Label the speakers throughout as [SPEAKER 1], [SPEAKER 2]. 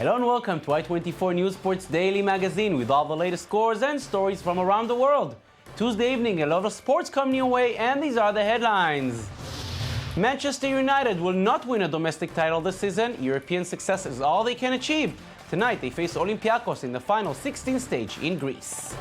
[SPEAKER 1] Hello and welcome to I24 News Sports Daily Magazine with all the latest scores and stories from around the world. Tuesday evening, a lot of sports coming your way, and these are the headlines. Manchester United will not win a domestic title this season. European success is all they can achieve. Tonight, they face Olympiacos in the final 16 stage in Greece.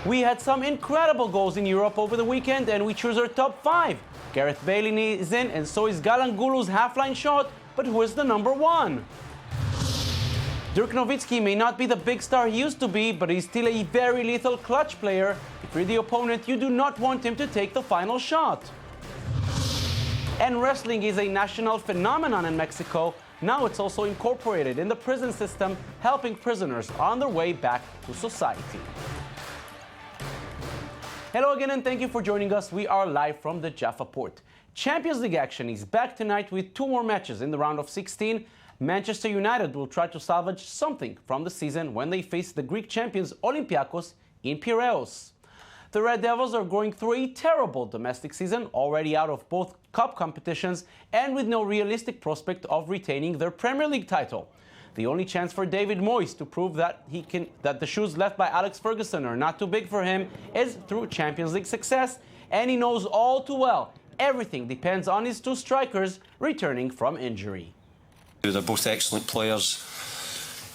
[SPEAKER 1] We had some incredible goals in Europe over the weekend, and we choose our top 5. Gareth Bale is in, and so is Galangulu's half-line shot, but who is the number 1? Dirk Nowitzki may not be the big star he used to be, but he's still a very lethal clutch player. If you're the opponent, you do not want him to take the final shot. And wrestling is a national phenomenon in Mexico. Now it's also incorporated in the prison system, helping prisoners on their way back to society. Hello again and thank you for joining us. We are live from the Jaffa Port. Champions League action is back tonight with 2 more matches in the round of 16. Manchester United will try to salvage something from the season when they face the Greek champions Olympiacos in Piraeus. The Red Devils are going through a terrible domestic season, already out of both cup competitions and with no realistic prospect of retaining their Premier League title. The only chance for David Moyes to prove that the shoes left by Alex Ferguson are not too big for him is through Champions League success, and he knows all too well everything depends on his 2 strikers returning from injury.
[SPEAKER 2] They're both excellent players.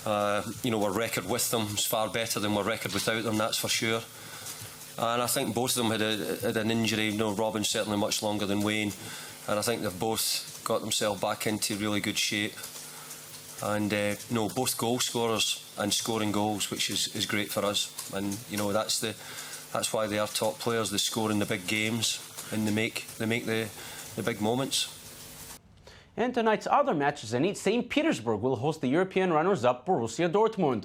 [SPEAKER 2] Our record with them is far better than our record without them, that's for sure. And I think both of them had an injury. Robin's certainly much longer than Wayne. And I think they've both got themselves back into really good shape. And both goal scorers and scoring goals, which is great for us. And that's why they are top players. They score in the big games and they make the big moments.
[SPEAKER 1] And tonight's other match, Zenit St. Petersburg will host the European runners-up Borussia Dortmund.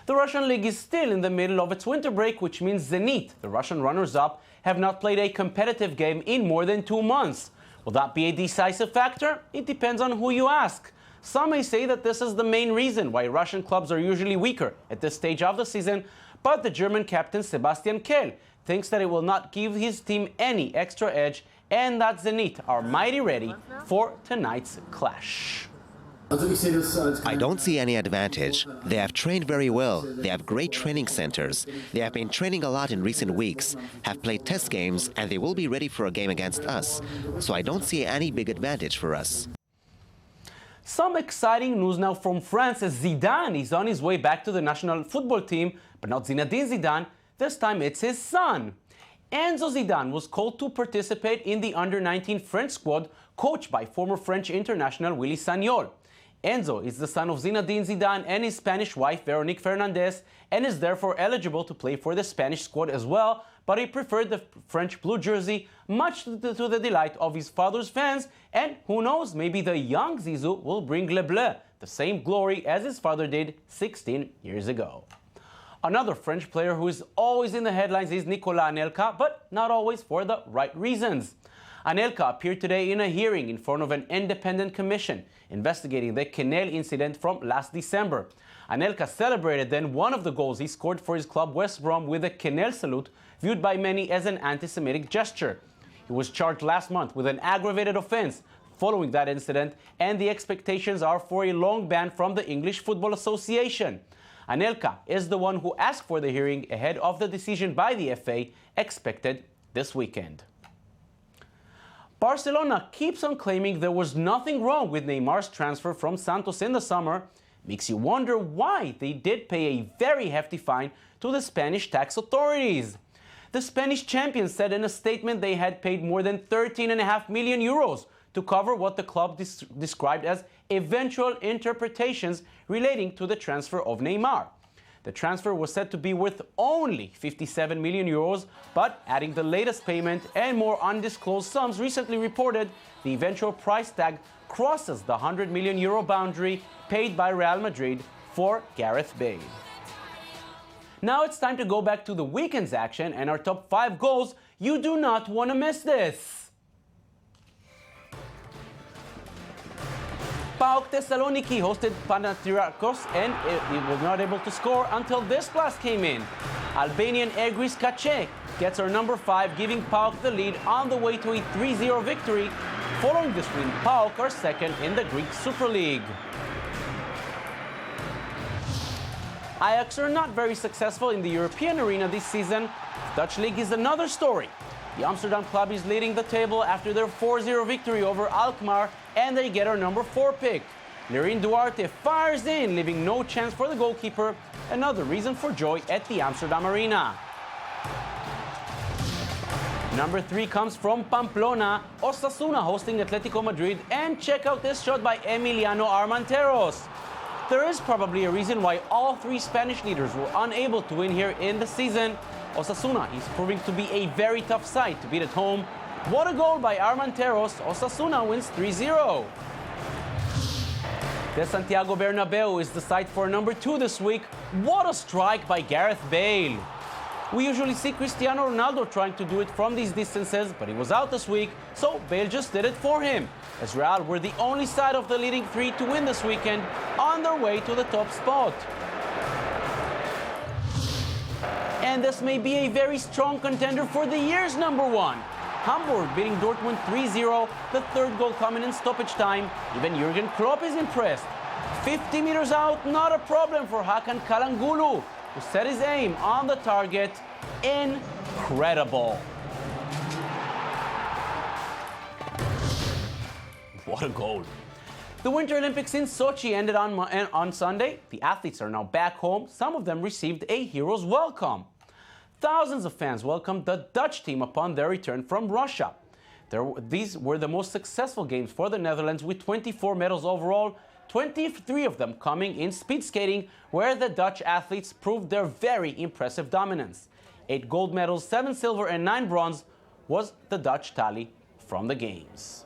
[SPEAKER 1] The Russian league is still in the middle of its winter break, which means Zenit, the Russian runners-up, have not played a competitive game in more than 2 months. Will that be a decisive factor? It depends on who you ask. Some may say that this is the main reason why Russian clubs are usually weaker at this stage of the season, but the German captain Sebastian Kehl thinks that it will not give his team any extra edge and that Zenit are mighty ready for tonight's clash.
[SPEAKER 3] I don't see any advantage. They have trained very well. They have great training centers. They have been training a lot in recent weeks, have played test games, and they will be ready for a game against us. So I don't see any big advantage for us.
[SPEAKER 1] Some exciting news now from France as Zidane is on his way back to the national football team, but not Zinedine Zidane. This time it's his son. Enzo Zidane was called to participate in the under-19 French squad coached by former French international Willy Sagnol. Enzo is the son of Zinedine Zidane and his Spanish wife Veronique Fernandez and is therefore eligible to play for the Spanish squad as well, but he preferred the French blue jersey, much to the delight of his father's fans, and who knows, maybe the young Zizou will bring Le Bleu the same glory as his father did 16 years ago. Another French player who is always in the headlines is Nicolas Anelka, but not always for the right reasons. Anelka appeared today in a hearing in front of an independent commission investigating the Quenelle incident from last December. Anelka celebrated then one of the goals he scored for his club West Brom with a Quenelle salute, viewed by many as an anti-Semitic gesture. He was charged last month with an aggravated offense following that incident, and the expectations are for a long ban from the English Football Association. Anelka is the one who asked for the hearing ahead of the decision by the FA expected this weekend. Barcelona keeps on claiming there was nothing wrong with Neymar's transfer from Santos in the summer. Makes you wonder why they did pay a very hefty fine to the Spanish tax authorities. The Spanish champions said in a statement they had paid more than 13.5 million euros to cover what the club described as eventual interpretations relating to the transfer of Neymar. The transfer was said to be worth only 57 million euros, but adding the latest payment and more undisclosed sums recently reported, the eventual price tag crosses the 100 million euro boundary paid by Real Madrid for Gareth Bale. Now it's time to go back to the weekend's action and our top 5 goals. You do not want to miss this. PAOK Thessaloniki hosted Panathinaikos and it was not able to score until this blast came in. Albanian Egris Kache gets our number 5, giving PAOK the lead on the way to a 3-0 victory. Following this win, PAOK are second in the Greek Super League. Ajax are not very successful in the European arena this season. The Dutch league is another story. The Amsterdam club is leading the table after their 4-0 victory over Alkmaar, and they get our number 4 pick. Nerine Duarte fires in, leaving no chance for the goalkeeper. Another reason for joy at the Amsterdam arena. Number 3 comes from Pamplona, Osasuna hosting Atletico Madrid, and check out this shot by Emiliano Armenteros. There is probably a reason why all 3 Spanish leaders were unable to win here in the season. Osasuna is proving to be a very tough side to beat at home. What a goal by Armenteros. Osasuna wins 3-0. The Santiago Bernabeu is the site for number 2 this week. What a strike by Gareth Bale. We usually see Cristiano Ronaldo trying to do it from these distances, but he was out this week, so Bale just did it for him. As Real were the only side of the leading 3 to win this weekend, on their way to the top spot. And this may be a very strong contender for the year's number 1. Hamburg beating Dortmund 3-0, the 3rd goal coming in stoppage time. Even Jurgen Klopp is impressed. 50 meters out, not a problem for Hakan Çalhanoğlu, who set his aim on the target. Incredible. What a goal. The Winter Olympics in Sochi ended on Sunday. The athletes are now back home. Some of them received a hero's welcome. Thousands of fans welcomed the Dutch team upon their return from Russia. These were the most successful games for the Netherlands, with 24 medals overall, 23 of them coming in speed skating, where the Dutch athletes proved their very impressive dominance. 8 gold medals, 7 silver and 9 bronze was the Dutch tally from the games.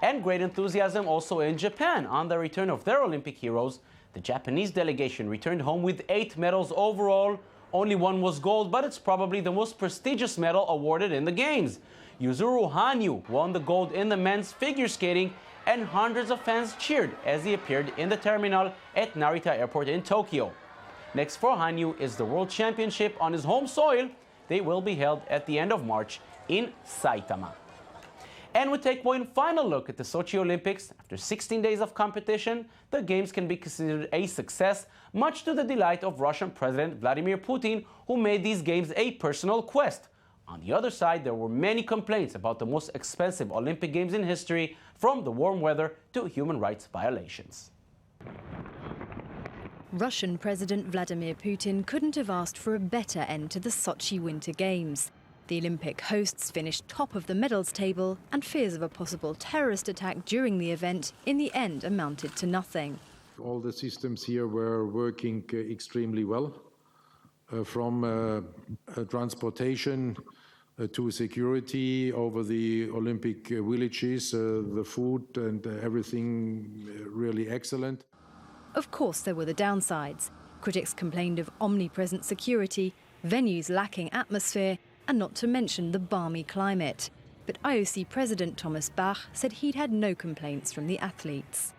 [SPEAKER 1] And great enthusiasm also in Japan on the return of their Olympic heroes. The Japanese delegation returned home with 8 medals overall. Only 1 was gold, but it's probably the most prestigious medal awarded in the games. Yuzuru Hanyu won the gold in the men's figure skating, and hundreds of fans cheered as he appeared in the terminal at Narita Airport in Tokyo. Next for Hanyu is the World Championship on his home soil. They will be held at the end of March in Saitama. And we take one final look at the Sochi Olympics. After 16 days of competition, the Games can be considered a success, much to the delight of Russian President Vladimir Putin, who made these Games a personal quest. On the other side, there were many complaints about the most expensive Olympic Games in history, from the warm weather to human rights violations.
[SPEAKER 4] Russian President Vladimir Putin couldn't have asked for a better end to the Sochi Winter Games. The Olympic hosts finished top of the medals table, and fears of a possible terrorist attack during the event in the end amounted to nothing.
[SPEAKER 5] All the systems here were working extremely well, from transportation to security over the Olympic villages, the food and everything really excellent.
[SPEAKER 4] Of course, there were the downsides. Critics complained of omnipresent security, venues lacking atmosphere, and not to mention the balmy climate. But IOC President Thomas Bach said he'd had no complaints from the athletes.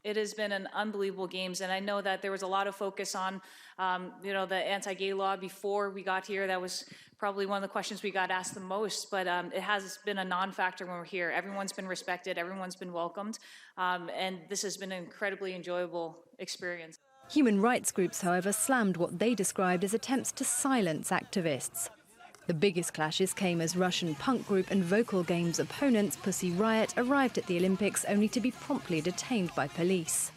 [SPEAKER 6] It has been an unbelievable Games, and I know that there was a lot of focus on, the anti-gay law before we got here. That was probably one of the questions we got asked the most, but it has been a non-factor when we're here. Everyone's been respected, everyone's been welcomed, and this has been an incredibly enjoyable experience.
[SPEAKER 4] Human rights groups, however, slammed what they described as attempts to silence activists. The biggest clashes came as Russian punk group and vocal games opponents Pussy Riot arrived at the Olympics only to be promptly detained by police.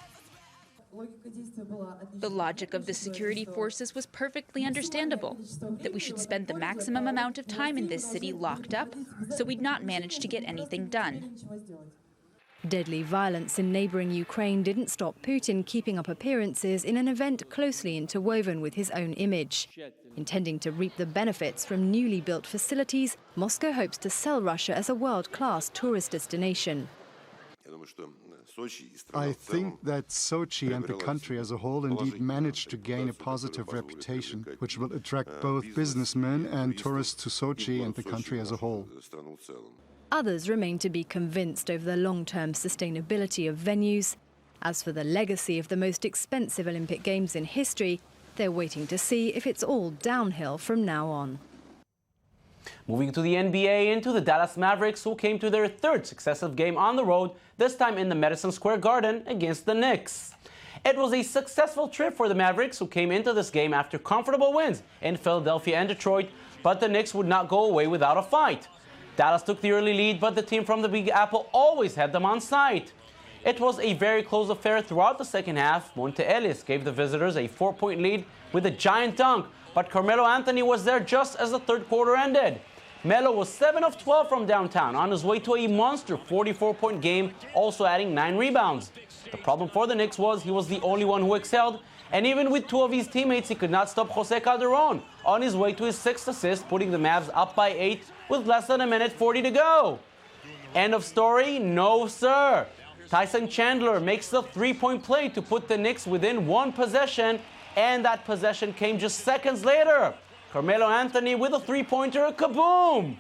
[SPEAKER 7] The logic of the security forces was perfectly understandable, that we should spend the maximum amount of time in this city locked up, so we'd not manage to get anything done.
[SPEAKER 4] Deadly violence in neighbouring Ukraine didn't stop Putin keeping up appearances in an event closely interwoven with his own image. Intending to reap the benefits from newly built facilities, Moscow hopes to sell Russia as a world-class tourist destination.
[SPEAKER 8] I think that Sochi and the country as a whole indeed managed to gain a positive reputation, which will attract both businessmen and tourists to Sochi and the country as a whole.
[SPEAKER 4] Others remain to be convinced over the long-term sustainability of venues. As for the legacy of the most expensive Olympic Games in history, they're waiting to see if it's all downhill from now on.
[SPEAKER 1] Moving to the NBA, into the Dallas Mavericks, who came to their 3rd successive game on the road, this time in the Madison Square Garden against the Knicks. It was a successful trip for the Mavericks, who came into this game after comfortable wins in Philadelphia and Detroit, but the Knicks would not go away without a fight. Dallas took the early lead, but the team from the Big Apple always had them on sight. It was a very close affair throughout the second half. Monte Ellis gave the visitors a 4-point lead with a giant dunk, but Carmelo Anthony was there just as the third quarter ended. Melo was 7 of 12 from downtown on his way to a monster 44-point game, also adding 9 rebounds. The problem for the Knicks was he was the only one who excelled, and even with 2 of his teammates, he could not stop Jose Calderon on his way to his 6th assist, putting the Mavs up by 8 with less than a minute 40 to go. End of story? No, sir. Tyson Chandler makes the 3-point play to put the Knicks within 1 possession, and that possession came just seconds later. Carmelo Anthony with a 3-pointer, kaboom!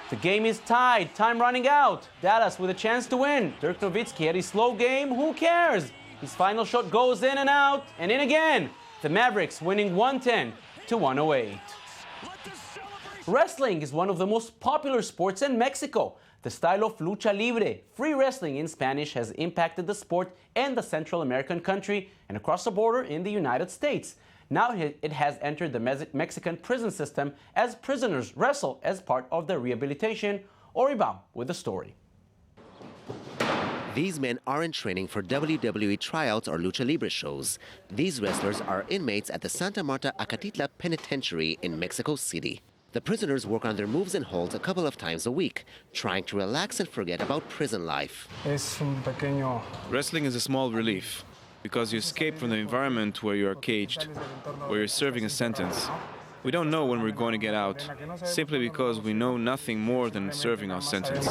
[SPEAKER 1] The game is tied, time running out. Dallas with a chance to win. Dirk Nowitzki had a slow game, who cares? His final shot goes in and out, and in again. The Mavericks winning 110 to 108. Wrestling is one of the most popular sports in Mexico. The style of lucha libre, free wrestling in Spanish, has impacted the sport in the Central American country and across the border in the United States. Now it has entered the Mexican prison system as prisoners wrestle as part of their rehabilitation. Oribao with the story.
[SPEAKER 3] These men aren't training for WWE tryouts or lucha libre shows. These wrestlers are inmates at the Santa Marta Acatitla Penitentiary in Mexico City. The prisoners work on their moves and holds a couple of times a week, trying to relax and forget about prison life.
[SPEAKER 9] Wrestling is a small relief, because you escape from the environment where you are caged, where you're serving a sentence. We don't know when we're going to get out, simply because we know nothing more than serving our sentence.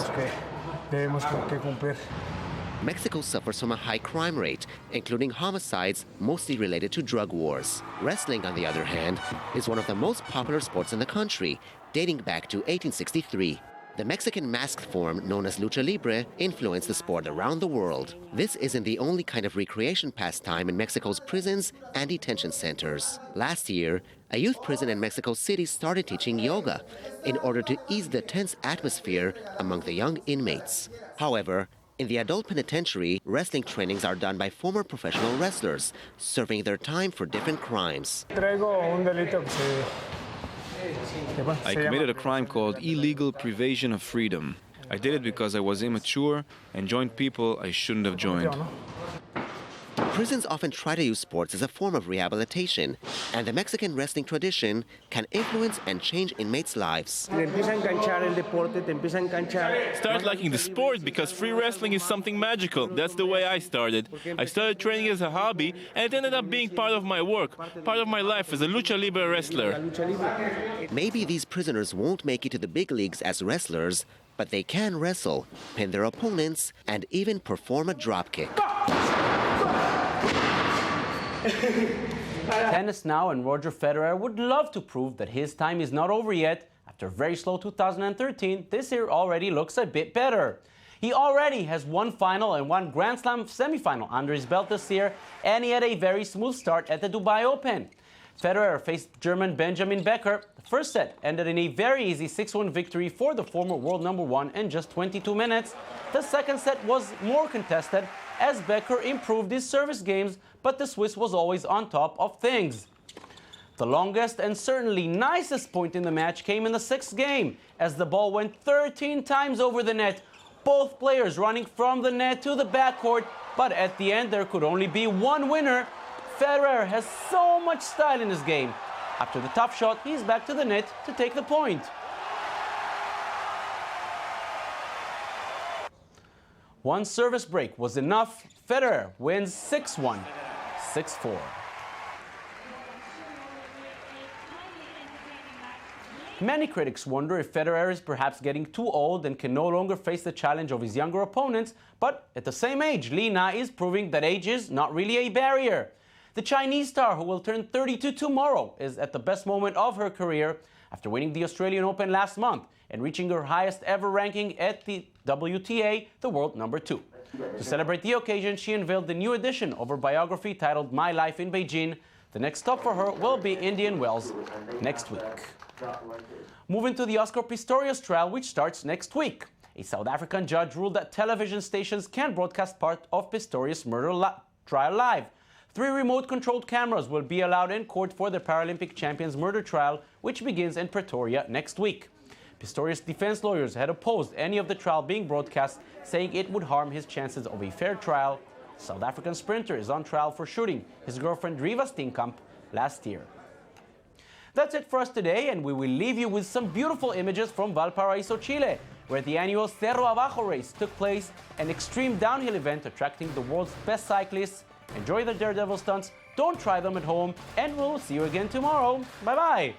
[SPEAKER 3] Mexico suffers from a high crime rate, including homicides mostly related to drug wars. Wrestling, on the other hand, is one of the most popular sports in the country, dating back to 1863. The Mexican masked form known as lucha libre influenced the sport around the world. This isn't the only kind of recreation pastime in Mexico's prisons and detention centers. Last year, a youth prison in Mexico City started teaching yoga in order to ease the tense atmosphere among the young inmates. However, in the adult penitentiary, wrestling trainings are done by former professional wrestlers, serving their time for different crimes.
[SPEAKER 9] I committed a crime called illegal privation of freedom. I did it because I was immature and joined people I shouldn't have joined.
[SPEAKER 3] Prisons often try to use sports as a form of rehabilitation, and the Mexican wrestling tradition can influence and change inmates' lives.
[SPEAKER 10] Start
[SPEAKER 11] liking the sport because free wrestling is something magical. That's the way I started. I started training as a hobby, and it ended up being part of my work, part of my life as a lucha libre wrestler.
[SPEAKER 3] Maybe these prisoners won't make it to the big leagues as wrestlers, but they can wrestle, pin their opponents, and even perform a dropkick.
[SPEAKER 1] Tennis now, and Roger Federer would love to prove that his time is not over yet. After a very slow 2013, this year already looks a bit better. He already has 1 final and 1 Grand Slam semifinal under his belt this year, and he had a very smooth start at the Dubai Open. Federer faced German Benjamin Becker. The first set ended in a very easy 6-1 victory for the former world #1 in just 22 minutes. The second set was more contested as Becker improved his service games, but the Swiss was always on top of things. The longest and certainly nicest point in the match came in the 6th game, as the ball went 13 times over the net, both players running from the net to the backcourt, but at the end there could only be one winner. Federer has so much style in his game. After the tough shot, he's back to the net to take the point. One service break was enough. Federer wins 6-1, 6-4. Many critics wonder if Federer is perhaps getting too old and can no longer face the challenge of his younger opponents, but at the same age, Li Na is proving that age is not really a barrier. The Chinese star, who will turn 32 tomorrow, is at the best moment of her career after winning the Australian Open last month and reaching her highest ever ranking at the WTA, the world #2. To celebrate the occasion, she unveiled the new edition of her biography titled My Life in Beijing. The next stop for her will be Indian Wells next week. Moving to the Oscar Pistorius trial, which starts next week. A South African judge ruled that television stations can broadcast part of Pistorius' murder trial live. 3 remote-controlled cameras will be allowed in court for the Paralympic champion's murder trial, which begins in Pretoria next week. Pistorius' defense lawyers had opposed any of the trial being broadcast, saying it would harm his chances of a fair trial. South African sprinter is on trial for shooting his girlfriend Riva Steenkamp last year. That's it for us today, and we will leave you with some beautiful images from Valparaiso, Chile, where the annual Cerro Abajo race took place, an extreme downhill event attracting the world's best cyclists. Enjoy the daredevil stunts, don't try them at home, and we'll see you again tomorrow. Bye-bye!